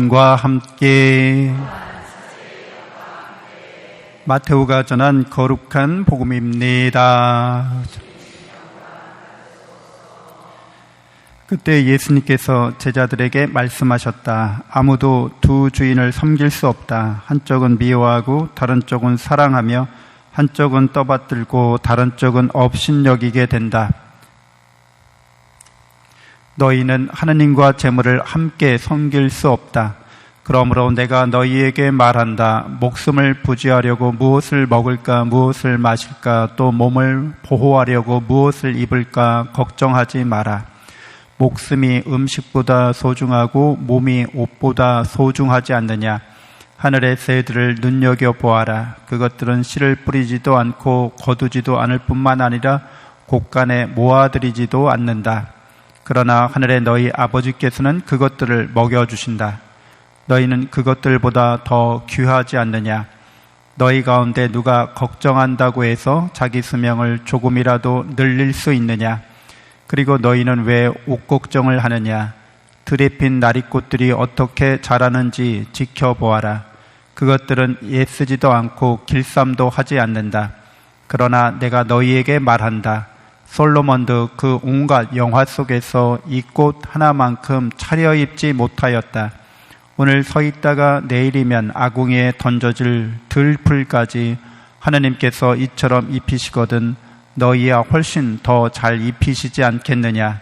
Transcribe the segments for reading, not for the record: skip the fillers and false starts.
영광과 함께 마테오가 전한 거룩한 복음입니다. 그때 예수님께서 제자들에게 말씀하셨다. 아무도 두 주인을 섬길 수 없다. 한쪽은 미워하고 다른 쪽은 사랑하며 한쪽은 떠받들고 다른 쪽은 업신여기게 된다. 너희는 하느님과 재물을 함께 섬길 수 없다. 그러므로 내가 너희에게 말한다. 목숨을 부지하려고 무엇을 먹을까, 무엇을 마실까, 또 몸을 보호하려고 무엇을 입을까 걱정하지 마라. 목숨이 음식보다 소중하고 몸이 옷보다 소중하지 않느냐. 하늘의 새들을 눈여겨보아라. 그것들은 씨를 뿌리지도 않고 거두지도 않을 뿐만 아니라 곡간에 모아들이지도 않는다. 그러나 하늘의 너희 아버지께서는 그것들을 먹여주신다. 너희는 그것들보다 더 귀하지 않느냐. 너희 가운데 누가 걱정한다고 해서 자기 수명을 조금이라도 늘릴 수 있느냐. 그리고 너희는 왜 옷 걱정을 하느냐. 들에 핀 나리꽃들이 어떻게 자라는지 지켜보아라. 그것들은 애쓰지도 않고 길쌈도 하지 않는다. 그러나 내가 너희에게 말한다. 솔로몬도 그 온갖 영화 속에서 이 꽃 하나만큼 차려입지 못하였다. 오늘 서 있다가 내일이면 아궁이에 던져질 들풀까지 하느님께서 이처럼 입히시거든 너희야 훨씬 더 잘 입히시지 않겠느냐.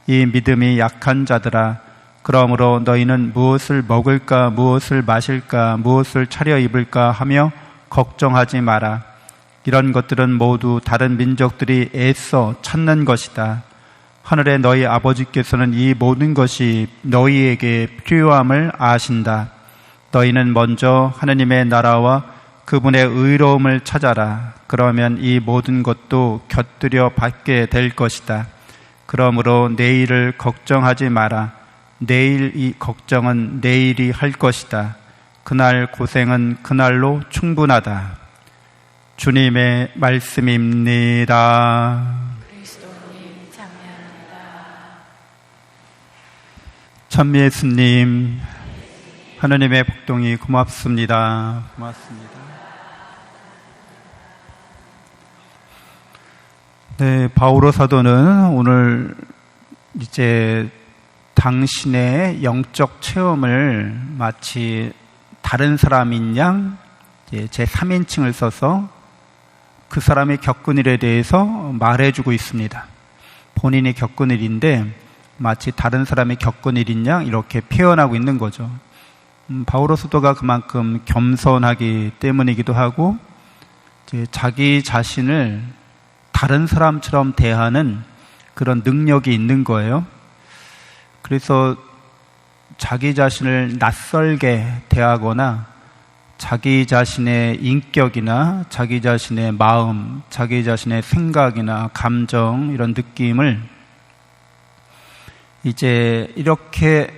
이 믿음이 약한 자들아, 그러므로 너희는 무엇을 먹을까, 무엇을 마실까, 무엇을 차려입을까 하며 걱정하지 마라. 이런 것들은 모두 다른 민족들이 애써 찾는 것이다. 하늘의 너희 아버지께서는 이 모든 것이 너희에게 필요함을 아신다. 너희는 먼저 하느님의 나라와 그분의 의로움을 찾아라. 그러면 이 모든 것도 곁들여 받게 될 것이다. 그러므로 내일을 걱정하지 마라. 내일 이 걱정은 내일이 할 것이다. 그날 고생은 그날로 충분하다. 주님의 말씀입니다. 그리스도님 찬미합니다. 참 예수님, 하느님의 복동이 고맙습니다. 고맙습니다. 네, 바오로 사도는 오늘 이제 당신의 영적 체험을 마치 다른 사람인 양 제 3인칭을 써서 그 사람이 겪은 일에 대해서 말해주고 있습니다. 본인이 겪은 일인데 마치 다른 사람이 겪은 일인 양 이렇게 표현하고 있는 거죠. 바오로 사도가 그만큼 겸손하기 때문이기도 하고 이제 자기 자신을 다른 사람처럼 대하는 그런 능력이 있는 거예요. 그래서 자기 자신을 낯설게 대하거나 자기 자신의 인격이나 자기 자신의 마음, 자기 자신의 생각이나 감정 이런 느낌을 이제 이렇게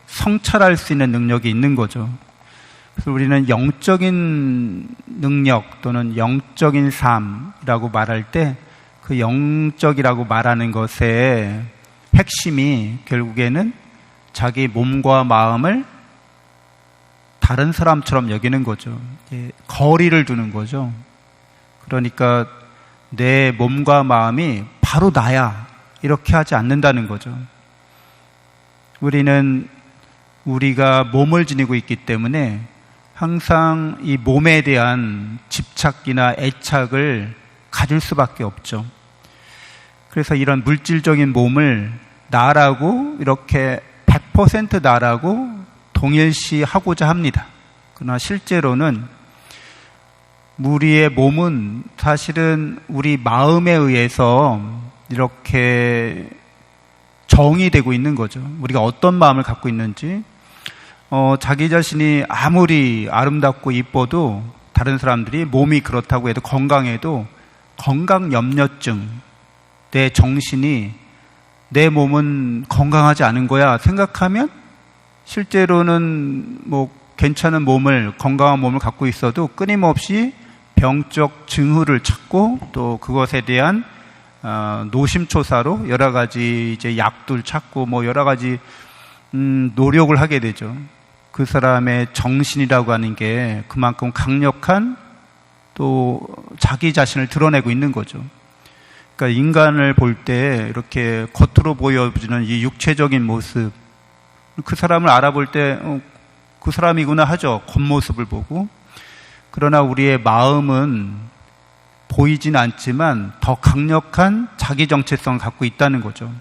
성찰할 수 있는 능력이 있는 거죠. 그래서 우리는 영적인 능력 또는 영적인 삶이라고 말할 때 그 영적이라고 말하는 것의 핵심이 결국에는 자기 몸과 마음을 다른 사람처럼 여기는 거죠. 거리를 두는 거죠. 그러니까 내 몸과 마음이 바로 나야 이렇게 하지 않는다는 거죠. 우리는 우리가 몸을 지니고 있기 때문에 항상 이 몸에 대한 집착이나 애착을 가질 수밖에 없죠. 그래서 이런 물질적인 몸을 나라고 이렇게 100% 나라고 동일시하고자 합니다. 그러나 실제로는 우리의 몸은 사실은 우리 마음에 의해서 이렇게 정의되고 있는 거죠. 우리가 어떤 마음을 갖고 있는지, 자기 자신이 아무리 아름답고 이뻐도 다른 사람들이 몸이 그렇다고 해도 건강해도 건강염려증, 내 정신이 내 몸은 건강하지 않은 거야 생각하면 실제로는 괜찮은 몸을, 건강한 몸을 갖고 있어도 끊임없이 병적 징후를 찾고 또 그것에 대한 노심초사로 여러 가지 이제 약들 찾고 여러 가지 노력을 하게 되죠. 그 사람의 정신이라고 하는 게 그만큼 강력한 또 자기 자신을 드러내고 있는 거죠. 그러니까 인간을 볼 때 이렇게 겉으로 보여지는 이 육체적인 모습, 그 사람을 알아볼 때 그 사람이구나 하죠. 겉모습을 보고. 그러나 우리의 마음은 보이진 않지만 더 강력한 자기 정체성을 갖고 있다는 거죠.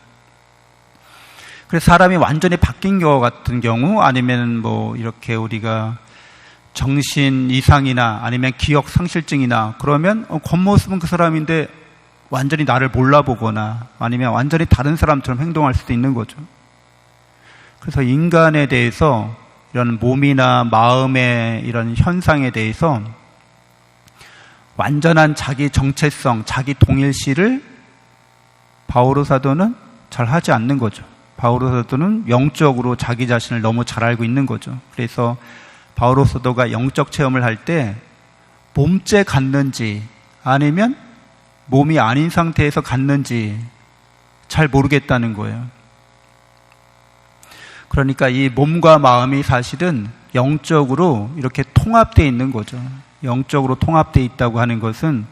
그래서 사람이 완전히 바뀐 것 같은 경우, 아니면 뭐 이렇게 우리가 정신 이상이나 아니면 기억 상실증이나 그러면 겉모습은 그 사람인데 완전히 나를 몰라보거나 아니면 완전히 다른 사람처럼 행동할 수도 있는 거죠. 그래서 인간에 대해서 이런 몸이나 마음의 이런 현상에 대해서 완전한 자기 정체성, 자기 동일시를 바오로 사도는 잘 하지 않는 거죠. 바오로 사도는 영적으로 자기 자신을 너무 잘 알고 있는 거죠. 그래서 바오로 사도가 영적 체험을 할 때 몸째 갔는지 아니면 몸이 아닌 상태에서 갔는지 잘 모르겠다는 거예요. 그러니까 이 몸과 마음이 사실은 영적으로 이렇게 통합되어 있는 거죠. 영적으로 통합되어 있다고 하는 것은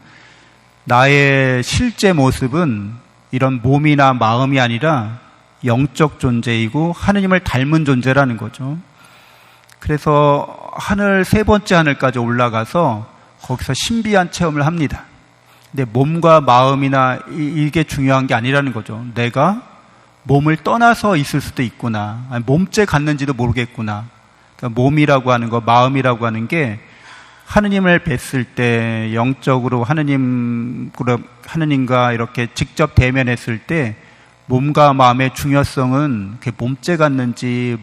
나의 실제 모습은 이런 몸이나 마음이 아니라 영적 존재이고 하느님을 닮은 존재라는 거죠. 그래서 하늘 세 번째 하늘까지 올라가서 거기서 신비한 체험을 합니다. 근데 몸과 마음이나 이게 중요한 게 아니라는 거죠. 내가 몸을 떠나서 있을 수도 있구나. 아니, 몸째 갔는지도 모르겠구나. 그러니까 몸이라고 하는 거, 마음이라고 하는 게 하느님을 뵀을 때 영적으로 하느님과 이렇게 직접 대면했을 때 몸과 마음의 중요성은 몸째 갔는지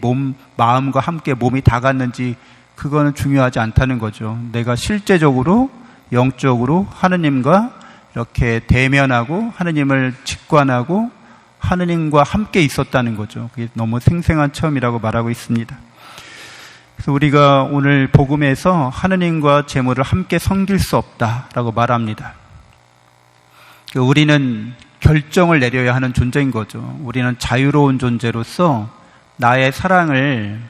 마음과 함께 몸이 다 갔는지 그거는 중요하지 않다는 거죠. 내가 실제적으로 영적으로 하느님과 이렇게 대면하고 하느님을 직관하고 하느님과 함께 있었다는 거죠. 그게 너무 생생한 체험이라고 말하고 있습니다. 그래서 우리가 오늘 복음에서 하느님과 재물을 함께 섬길 수 없다라고 말합니다. 우리는 결정을 내려야 하는 존재인 거죠. 우리는 자유로운 존재로서 나의 사랑을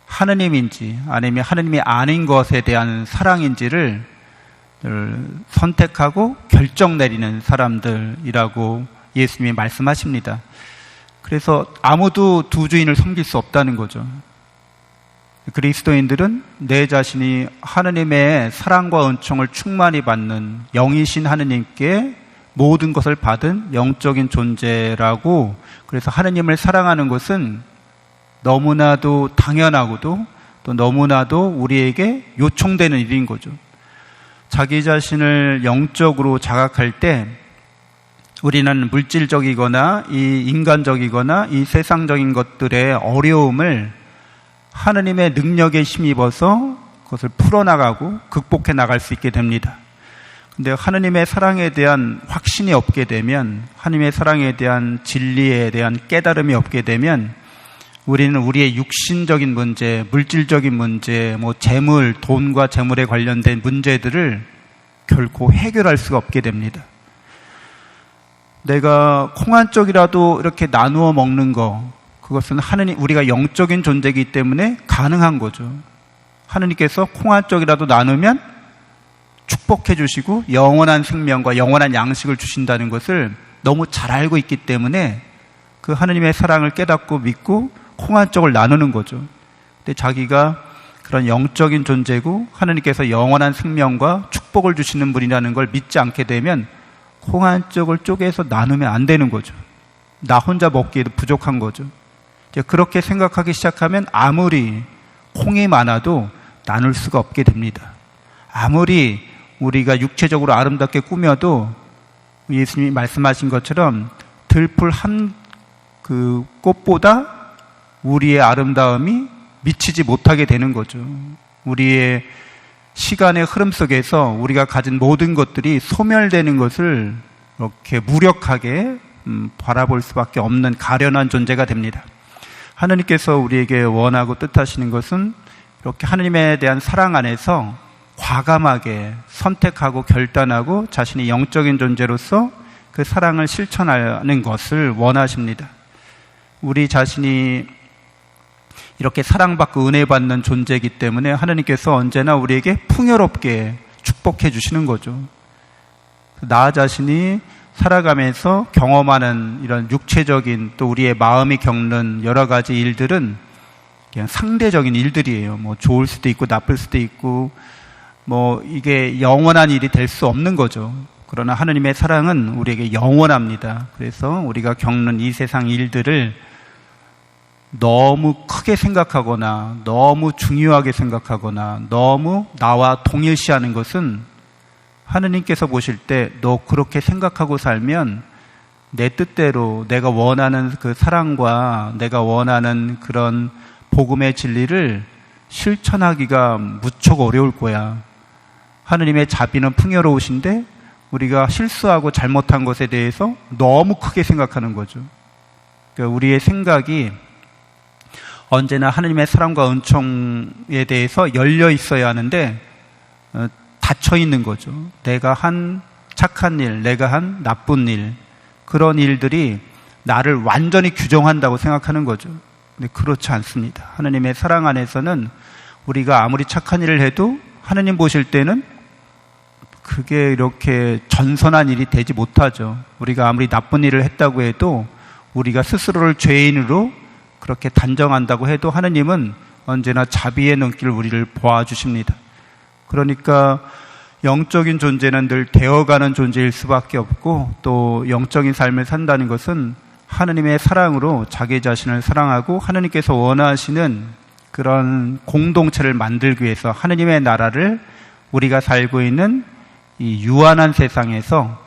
하느님인지 아니면 하느님이 아닌 것에 대한 사랑인지를 선택하고 결정 내리는 사람들이라고 예수님이 말씀하십니다. 그래서 아무도 두 주인을 섬길 수 없다는 거죠. 그리스도인들은 내 자신이 하느님의 사랑과 은총을 충만히 받는 영이신 하느님께 모든 것을 받은 영적인 존재라고, 그래서 하느님을 사랑하는 것은 너무나도 당연하고도 또 너무나도 우리에게 요청되는 일인 거죠. 자기 자신을 영적으로 자각할 때 우리는 물질적이거나 이 인간적이거나 이 세상적인 것들의 어려움을 하느님의 능력에 힘입어서 그것을 풀어나가고 극복해 나갈 수 있게 됩니다. 근데 하느님의 사랑에 대한 확신이 없게 되면, 하느님의 사랑에 대한 진리에 대한 깨달음이 없게 되면 우리는 우리의 육신적인 문제, 물질적인 문제, 재물, 돈과 재물에 관련된 문제들을 결코 해결할 수가 없게 됩니다. 내가 콩 한 쪽이라도 이렇게 나누어 먹는 거, 그것은 우리가 영적인 존재이기 때문에 가능한 거죠. 하느님께서 콩 한 쪽이라도 나누면 축복해 주시고 영원한 생명과 영원한 양식을 주신다는 것을 너무 잘 알고 있기 때문에 그 하느님의 사랑을 깨닫고 믿고 콩 한 쪽을 나누는 거죠. 근데 자기가 그런 영적인 존재고 하느님께서 영원한 생명과 축복을 주시는 분이라는 걸 믿지 않게 되면 콩 한 쪽을 쪼개서 나누면 안 되는 거죠. 나 혼자 먹기에도 부족한 거죠. 이제 그렇게 생각하기 시작하면 아무리 콩이 많아도 나눌 수가 없게 됩니다. 아무리 우리가 육체적으로 아름답게 꾸며도 예수님이 말씀하신 것처럼 들풀 한 그 꽃보다 우리의 아름다움이 미치지 못하게 되는 거죠. 우리의 시간의 흐름 속에서 우리가 가진 모든 것들이 소멸되는 것을 이렇게 무력하게 바라볼 수밖에 없는 가련한 존재가 됩니다. 하느님께서 우리에게 원하고 뜻하시는 것은 이렇게 하느님에 대한 사랑 안에서 과감하게 선택하고 결단하고 자신이 영적인 존재로서 그 사랑을 실천하는 것을 원하십니다. 우리 자신이 이렇게 사랑받고 은혜받는 존재이기 때문에 하나님께서 언제나 우리에게 풍요롭게 축복해 주시는 거죠. 나 자신이 살아가면서 경험하는 이런 육체적인 또 우리의 마음이 겪는 여러 가지 일들은 그냥 상대적인 일들이에요. 뭐 좋을 수도 있고 나쁠 수도 있고 뭐 이게 영원한 일이 될 수 없는 거죠. 그러나 하나님의 사랑은 우리에게 영원합니다. 그래서 우리가 겪는 이 세상 일들을 너무 크게 생각하거나 너무 중요하게 생각하거나 너무 나와 동일시하는 것은 하느님께서 보실 때 너 그렇게 생각하고 살면 내 뜻대로 내가 원하는 그 사랑과 내가 원하는 그런 복음의 진리를 실천하기가 무척 어려울 거야. 하느님의 자비는 풍요로우신데 우리가 실수하고 잘못한 것에 대해서 너무 크게 생각하는 거죠. 그러니까 우리의 생각이 언제나 하느님의 사랑과 은총에 대해서 열려 있어야 하는데 닫혀 있는 거죠. 내가 한 착한 일, 내가 한 나쁜 일, 그런 일들이 나를 완전히 규정한다고 생각하는 거죠. 근데 그렇지 않습니다. 하느님의 사랑 안에서는 우리가 아무리 착한 일을 해도 하느님 보실 때는 그게 이렇게 전선한 일이 되지 못하죠. 우리가 아무리 나쁜 일을 했다고 해도 우리가 스스로를 죄인으로 그렇게 단정한다고 해도 하느님은 언제나 자비의 눈길을 우리를 보아주십니다. 그러니까 영적인 존재는 늘 되어가는 존재일 수밖에 없고 또 영적인 삶을 산다는 것은 하느님의 사랑으로 자기 자신을 사랑하고 하느님께서 원하시는 그런 공동체를 만들기 위해서 하느님의 나라를 우리가 살고 있는 이 유한한 세상에서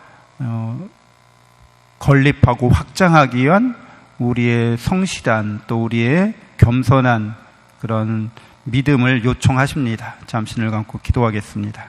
건립하고 확장하기 위한 우리의 성실한 또 우리의 겸손한 그런 믿음을 요청하십니다. 잠시 눈을 감고 기도하겠습니다.